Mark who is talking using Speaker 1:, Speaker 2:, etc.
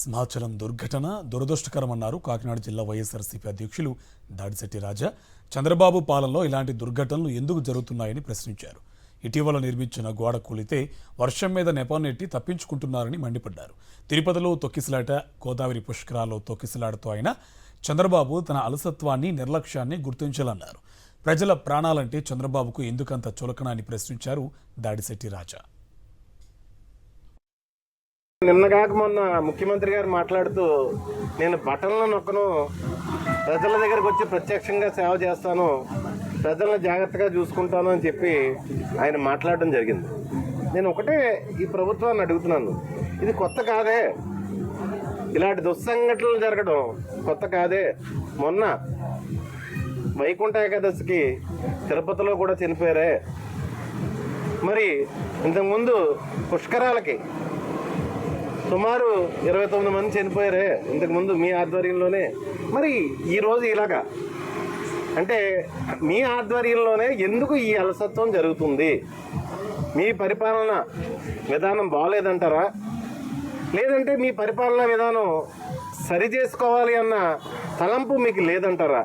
Speaker 1: సింహాచలం దుర్ఘటన దురదృష్టకరమన్నారు కాకినాడ జిల్లా వైఎస్ఆర్సీపీ అధ్యక్షులు దాడిశెట్టి రాజా. చంద్రబాబు పాలనలో ఇలాంటి దుర్ఘటనలు ఎందుకు జరుగుతున్నాయని ప్రశ్నించారు. ఇటీవల నిర్మించిన గోడ కూలితే వర్షం మీద నెపనెట్టి తప్పించుకుంటున్నారని మండిపడ్డారు. తిరుపతిలో తొక్కిసలాట, గోదావరి పుష్కరాల్లో తొక్కిసలాటతో అయినా చంద్రబాబు తన అలసత్వాన్ని, నిర్లక్ష్యాన్ని గుర్తించాలన్నారు. ప్రజల ప్రాణాలంటే చంద్రబాబుకు ఎందుకంత చులకన అని ప్రశ్నించారు దాడిశెట్టి రాజా.
Speaker 2: నిన్నగాక మొన్న ముఖ్యమంత్రి గారు మాట్లాడుతూ నేను బటన్లు నొక్కను, ప్రజల దగ్గరకు వచ్చి ప్రత్యక్షంగా సేవ చేస్తాను, ప్రజలను జాగ్రత్తగా చూసుకుంటాను అని చెప్పి ఆయన మాట్లాడడం జరిగింది. నేను ఒకటే ఈ ప్రభుత్వాన్ని అడుగుతున్నాను, ఇది కొత్త కాదే, ఇలాంటి దుస్సంఘటనలు జరగడం కొత్త కాదే. మొన్న వైకుంఠ ఏకాదశికి తిరుపతిలో కూడా చనిపోయారే, మరి ఇంతకుముందు పుష్కరాలకి సుమారు 29 మంది చనిపోయారే ఇంతకుముందు మీ ఆధ్వర్యంలోనే. మరి ఈరోజు ఇలాగా అంటే మీ ఆధ్వర్యంలోనే ఎందుకు ఈ అలసత్వం జరుగుతుంది? మీ పరిపాలన విధానం బాగోలేదంటారా, లేదంటే మీ పరిపాలన విధానం సరి చేసుకోవాలి అన్న తలంపు మీకు లేదంటారా?